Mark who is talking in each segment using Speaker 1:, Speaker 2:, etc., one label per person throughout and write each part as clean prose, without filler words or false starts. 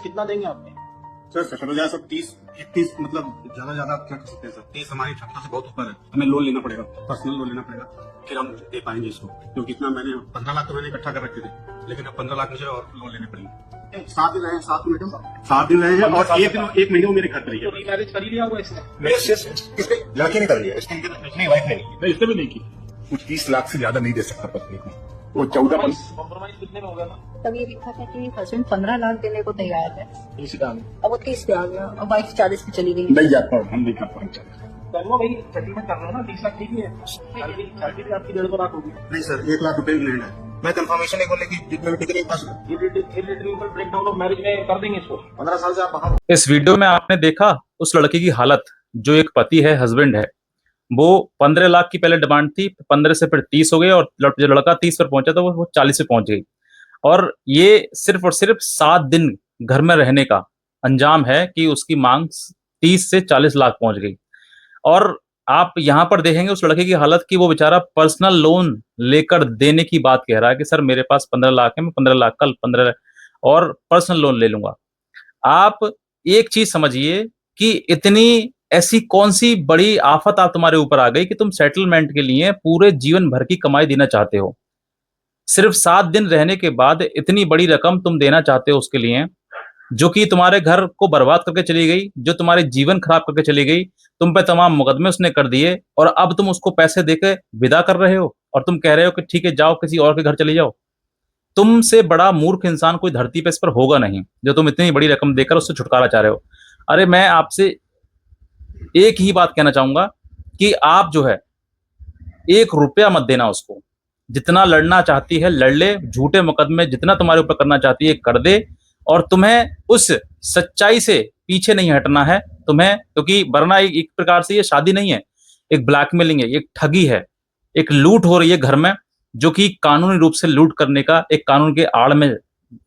Speaker 1: कितना देंगे आपने?
Speaker 2: सर 70,000 सब 30 मतलब ज्यादा क्या कर सकते हैं सर? 30 हमारी क्षमता से बहुत ऊपर है। हमें लोन लेना पड़ेगा, पर्सनल लोन लेना पड़ेगा, फिर हम दे पाएंगे इसको। क्योंकि इतना मैंने 15 लाख तो मैंने इकट्ठा कर रखे थे, लेकिन अब 15 लाख मुझे और लोन लेने पड़ेंगे। 7 दिन रहे हैं, 7 दिन और एक महीने में मेरे घर पर ही
Speaker 1: तो रीमैरिज कर ही लिया होगा इसने?
Speaker 2: किसने? लड़के ने कर लिया, इसकी वाइफ ने इसने भी नहीं की। कुछ 20 लाख से ज्यादा नहीं दे सकता पत्नी को। वो 14
Speaker 1: कॉम्प्रोमाइज कितने में हो गया था?
Speaker 3: तब ये लिखा था कि हस्बैंड 15 लाख देने को तैयार है,
Speaker 1: 30 का।
Speaker 3: अब वो 30 पे आ गया और वाइफ 40 पे चली गई।
Speaker 2: नहीं जाता, हम नहीं कर पाएंगे।
Speaker 1: चलो भाई सेटलमेंट कर रहे हो ना, 30 लाख ठीक ही है। सैलरी भी आपकी 1.5 लाख होगी।
Speaker 2: नहीं सर, 1 लाख रुपए की लैंड है। मैं कंफर्मेशन एक बोले कि जितने भी टिकट पास
Speaker 1: इर्रिट्रीवेबल ब्रेकडाउन ऑफ मैरिज में कर देंगे इसको।
Speaker 2: 15 साल से आप बाहर।
Speaker 4: इस वीडियो में आपने देखा उस लड़की की हालत, जो एक पति है, हस्बैंड है, वो 15 लाख की पहले डिमांड थी, 15 से फिर 30 हो गई और जो लड़का 30 पर पहुंचा था वो 40 पे पहुंच गई। और ये सिर्फ और सिर्फ 7 दिन घर में रहने का अंजाम है कि उसकी मांग 30 से 40 लाख पहुंच गई। और आप यहां पर देखेंगे उस लड़के की हालत की वो बेचारा पर्सनल लोन लेकर देने की बात कह रहा है कि सर मेरे पास 15 लाख है, मैं 15 लाख कल 15 और पर्सनल लोन ले लूंगा। आप एक चीज समझिए कि इतनी ऐसी कौन सी बड़ी आफत आप तुम्हारे ऊपर आ गई कि तुम सेटलमेंट के लिए पूरे जीवन भर की कमाई देना चाहते हो। सिर्फ 7 दिन रहने के बाद इतनी बड़ी रकम तुम देना चाहते हो उसके लिए, जो कि तुम्हारे घर को बर्बाद करके चली गई, जो तुम्हारे जीवन खराब करके चली गई, तुम पे तमाम मुकदमे उसने कर दिए और अब तुम उसको पैसे देके विदा कर रहे हो और तुम कह रहे हो कि ठीक है जाओ किसी और के घर चले जाओ। तुमसे बड़ा मूर्ख इंसान कोई धरती पे इस पर होगा नहीं, जो तुम इतनी बड़ी रकम देकर उससे छुटकारा चाह रहे हो। अरे मैं आपसे एक ही बात कहना चाहूंगा कि आप जो है 1 रुपया मत देना उसको। जितना लड़ना चाहती है लड़ ले, झूठे मुकदमे जितना तुम्हारे ऊपर करना चाहती है कर दे, और तुम्हें उस सच्चाई से पीछे नहीं हटना है तुम्हें, क्योंकि वरना एक प्रकार से ये शादी नहीं है, एक ब्लैकमेलिंग है, एक ठगी है, एक लूट हो रही है घर में, जो कि कानूनी रूप से लूट करने का एक कानून के आड़ में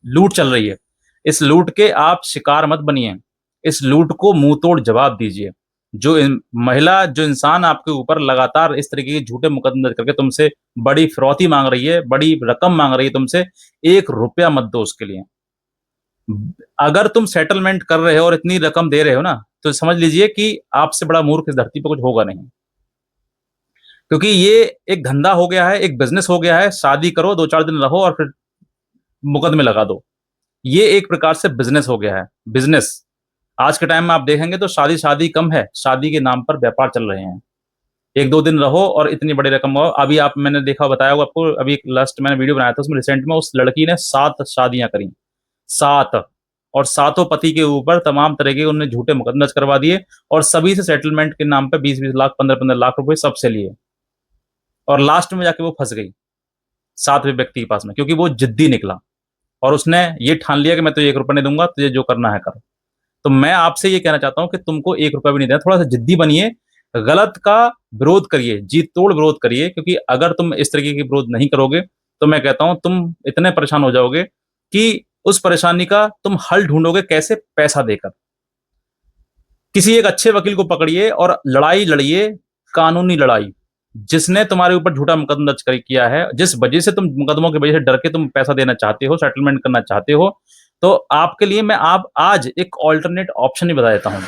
Speaker 4: लूट चल रही है। इस लूट के आप शिकार मत बनिए, इस लूट को मुंह तोड़ जवाब दीजिए। जो महिला, जो इंसान आपके ऊपर लगातार इस तरीके के झूठे मुकदमे दर्ज करके तुमसे बड़ी फिरौती मांग रही है, बड़ी रकम मांग रही है तुमसे, 1 रुपया मत दो उसके लिए। अगर तुम सेटलमेंट कर रहे हो और इतनी रकम दे रहे हो ना, तो समझ लीजिए कि आपसे बड़ा मूर्ख इस धरती पर कुछ होगा नहीं, क्योंकि ये एक धंधा हो गया है, एक बिजनेस हो गया है। शादी करो, 2-4 दिन रहो और फिर मुकदमे लगा दो। ये एक प्रकार से बिजनेस हो गया है, बिजनेस। आज के टाइम में आप देखेंगे तो शादी कम है, शादी के नाम पर व्यापार चल रहे हैं। 1-2 दिन रहो और इतनी बड़ी रकम हो। अभी आप, मैंने देखा, बताया होगा आपको, अभी लास्ट मैंने वीडियो बनाया था, उसमें रिसेंट में उस लड़की ने 7 शादियां करी, 7, और 7 पति के ऊपर तमाम तरह के उन्होंने झूठे मुकदमे दर्ज करवा दिए और सभी से सेटलमेंट के नाम पे 20-20 लाख, 15-15 लाख रुपए सबसे लिए, और लास्ट में जाके वो फंस गई 7वें व्यक्ति के पास में, क्योंकि वो जिद्दी निकला और उसने ये ठान लिया कि मैं तुझे 1 रुपया नहीं दूंगा, तुझे जो करना है कर। तो मैं आपसे ये कहना चाहता हूं कि तुमको 1 रुपया भी नहीं देना, थोड़ा सा जिद्दी बनिए, गलत का विरोध करिए, जी तोड़ विरोध करिए, क्योंकि अगर तुम इस तरीके की विरोध नहीं करोगे तो मैं कहता हूं तुम इतने परेशान हो जाओगे कि उस परेशानी का तुम हल ढूंढोगे कैसे, पैसा देकर। किसी एक अच्छे वकील को पकड़िए और लड़ाई लड़िए, कानूनी लड़ाई। जिसने तुम्हारे ऊपर झूठा मुकदमा दर्ज किया है, जिस वजह से तुम मुकदमों की वजह से डर के तुम पैसा देना चाहते हो, सेटलमेंट करना चाहते हो, तो आपके लिए मैं आप आज एक ऑल्टरनेट ऑप्शन ही बता देता हूं।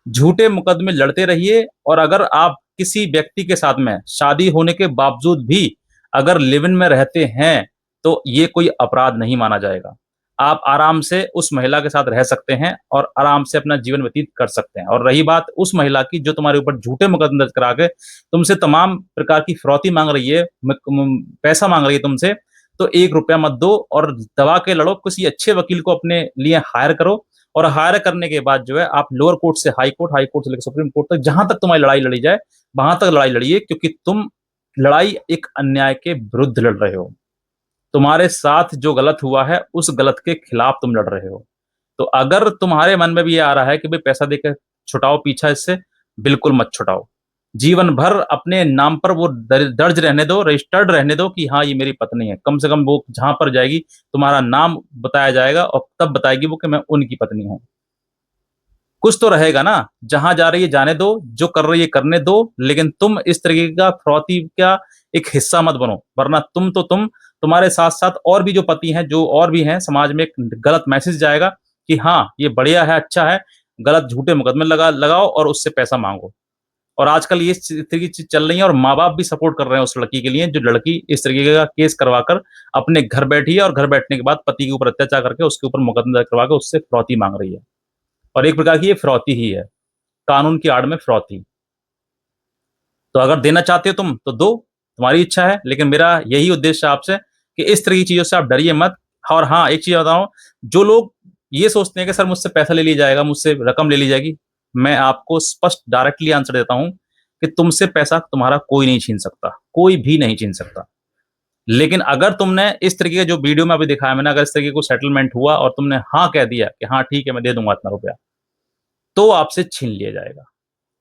Speaker 4: झूठे मुकदमे लड़ते रहिए, और अगर आप किसी व्यक्ति के साथ में शादी होने के बावजूद भी अगर लिव इन में रहते हैं तो ये कोई अपराध नहीं माना जाएगा। आप आराम से उस महिला के साथ रह सकते हैं और आराम से अपना जीवन व्यतीत कर सकते हैं। और रही बात उस महिला की जो तुम्हारे ऊपर झूठे मुकदमे दर्ज करा के तुमसे तमाम प्रकार की फिरौती मांग रही है, पैसा मांग रही है तुमसे, तो 1 रुपया मत दो और दबा के लड़ो। किसी अच्छे वकील को अपने लिए हायर करो, और हायर करने के बाद जो है आप लोअर कोर्ट से हाई कोर्ट, हाई कोर्ट से लेकर सुप्रीम कोर्ट तक, जहां तक तुम्हारी लड़ाई लड़ी जाए वहां तक लड़ाई लड़िए, क्योंकि तुम लड़ाई एक अन्याय के विरुद्ध लड़ रहे हो। तुम्हारे साथ जो गलत हुआ है उस गलत के खिलाफ तुम लड़ रहे हो। तो अगर तुम्हारे मन में भी ये आ रहा है कि भाई पैसा देकर छुटाओ पीछा इससे, बिल्कुल मत छुटाओ। जीवन भर अपने नाम पर वो दर्ज रहने दो, रजिस्टर्ड रहने दो कि हाँ ये मेरी पत्नी है। कम से कम वो जहां पर जाएगी तुम्हारा नाम बताया जाएगा और तब बताएगी वो कि मैं उनकी पत्नी हूं। कुछ तो रहेगा ना, जहां जा रही है जाने दो, जो कर रही है करने दो, लेकिन तुम इस तरीके का फिरौती का एक हिस्सा मत बनो, वरना तुम्हारे साथ साथ और भी जो पति हैं, जो और भी हैं समाज में, एक गलत मैसेज जाएगा कि हाँ ये बढ़िया है, अच्छा है, गलत झूठे मुकदमे लगाओ और उससे पैसा मांगो। और आजकल ये इस तरीके की चीज चल रही है और माँ बाप भी सपोर्ट कर रहे हैं उस लड़की के लिए, जो लड़की इस तरीके का केस करवाकर अपने घर बैठी है और घर बैठने के बाद पति के ऊपर अत्याचार करके उसके ऊपर मुकदमा दर्ज करवा के उससे फिरौती मांग रही है। और एक प्रकार की ये फिरौती ही है, कानून की आड़ में फिरौती। तो अगर देना चाहते हो तुम तो दो, तुम्हारी इच्छा है, लेकिन मेरा यही उद्देश्य है आपसे कि इस तरह की चीजों से आप डरिए मत। और हाँ, एक चीज बताऊं, जो लोग ये सोचते हैं कि सर मुझसे पैसा ले लिया जाएगा, मुझसे रकम ले ली जाएगी, मैं आपको स्पष्ट डायरेक्टली आंसर देता हूं कि तुमसे पैसा तुम्हारा कोई नहीं छीन सकता, कोई भी नहीं छीन सकता। लेकिन अगर तुमने इस तरीके का जो वीडियो में अभी दिखाया मैंने, अगर इस तरीके को सेटलमेंट हुआ और तुमने हाँ कह दिया कि हाँ ठीक है मैं दे दूंगा इतना रुपया, तो आपसे छीन लिया जाएगा।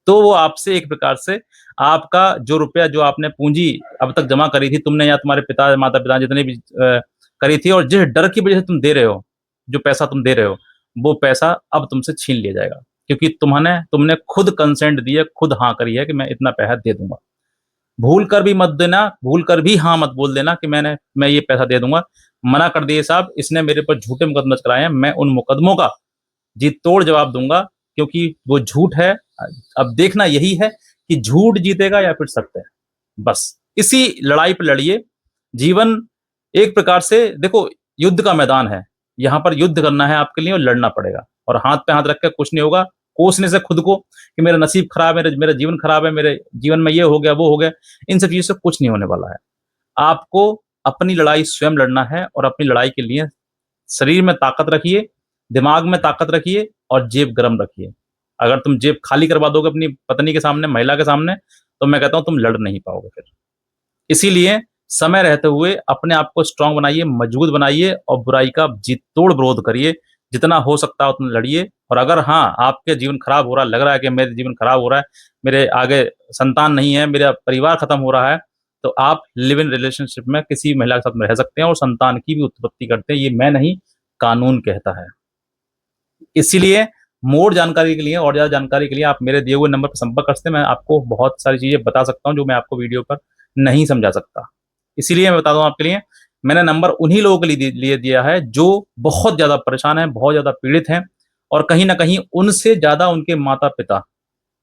Speaker 4: तो वो आपसे एक प्रकार से आपका जो रुपया, जो आपने पूंजी अब तक जमा करी थी तुमने या तुम्हारे पिता माता पिता जितने भी करी थी, और जिस डर की वजह से तुम दे रहे हो, जो पैसा तुम दे रहे हो, वो पैसा अब तुमसे छीन लिया जाएगा। क्योंकि तुमने खुद कंसेंट दिया, खुद हाँ करी है कि मैं इतना पैसा दे दूंगा। भूल कर भी मत देना, भूल कर भी हाँ मत बोल देना कि मैं ये पैसा दे दूंगा। मना कर दिए साहब, इसने मेरे पर झूठे मुकदमे कराए हैं, मैं उन मुकदमों का जी तोड़ जवाब दूंगा, क्योंकि वो झूठ है। अब देखना यही है कि झूठ जीतेगा या फिर सत्य। बस इसी लड़ाई पर लड़िए। जीवन एक प्रकार से देखो युद्ध का मैदान है, यहाँ पर युद्ध करना है आपके लिए और लड़ना पड़ेगा। और हाथ पे हाथ रख कर कुछ नहीं होगा। कोसने से खुद को कि मेरा नसीब खराब है, मेरा जीवन खराब है, मेरे जीवन में ये हो गया वो हो गया, इन सब चीजों से कुछ नहीं होने वाला है। आपको अपनी लड़ाई स्वयं लड़ना है और अपनी लड़ाई के लिए शरीर में ताकत रखिए, दिमाग में ताकत रखिए और जेब गर्म रखिए। अगर तुम जेब खाली करवा दोगे अपनी पत्नी के सामने, महिला के सामने, तो मैं कहता हूं तुम लड़ नहीं पाओगे फिर। इसीलिए समय रहते हुए अपने आप को स्ट्रांग बनाइए, मजबूत बनाइए और बुराई का जी तोड़ विरोध करिए। जितना हो सकता है उतना लड़िए। और अगर हाँ आपके जीवन खराब हो रहा है, लग रहा है कि मेरे जीवन खराब हो रहा है, मेरे आगे संतान नहीं है, मेरा परिवार खत्म हो रहा है, तो आप लिव इन रिलेशनशिप में किसी महिला के साथ में रह सकते हैं और संतान की भी उत्पत्ति करते हैं। ये मैं नहीं, कानून कहता है। इसीलिए मोर जानकारी के लिए और ज्यादा जानकारी के लिए आप मेरे दिए हुए नंबर पर संपर्क कर सकते हैं। मैं आपको बहुत सारी चीजें बता सकता हूं जो मैं आपको वीडियो पर नहीं समझा सकता। इसीलिए मैं बता दूं आपके लिए, मैंने नंबर उन्हीं लोगों के लिए दिया है जो बहुत ज्यादा परेशान हैं, बहुत ज्यादा पीड़ित हैं, और कहीं ना कहीं उनसे ज्यादा उनके माता पिता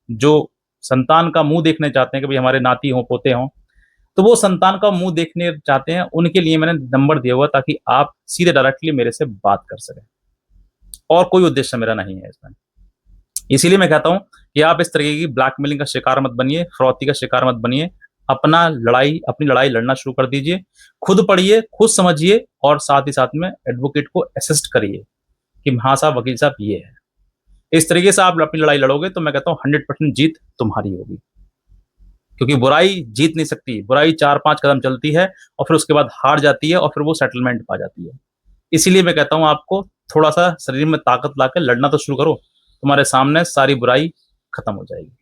Speaker 4: जो संतान का मुंह देखने चाहते हैं कि भाई हमारे नाती हों पोते हों, तो वो संतान का मुंह देखने चाहते हैं, उनके लिए मैंने नंबर दिया हुआ ताकि आप सीधे डायरेक्टली मेरे से बात कर सकें। और कोई उद्देश्य मेरा नहीं है इसमें। इसीलिए मैं कहता हूं कि आप इस तरीके की ब्लैकमेलिंग का शिकार मत बनिए, फिरौती का शिकार मत बनिए। अपनी लड़ाई लड़ना शुरू कर दीजिए। खुद पढ़िए, खुद समझिए और साथ ही साथ में एडवोकेट को असिस्ट करिए कि हाँ साहब, वकील साहब ये है। इस तरीके से आप अपनी लड़ाई लड़ोगे तो मैं कहता हूं 100% जीत तुम्हारी होगी। क्योंकि बुराई जीत नहीं सकती, बुराई 4-5 कदम चलती है और फिर उसके बाद हार जाती है और फिर वो सेटलमेंट पा जाती है। इसीलिए मैं कहता हूं आपको थोड़ा सा शरीर में ताकत लाकर लड़ना तो शुरू करो, तुम्हारे सामने सारी बुराई खत्म हो जाएगी।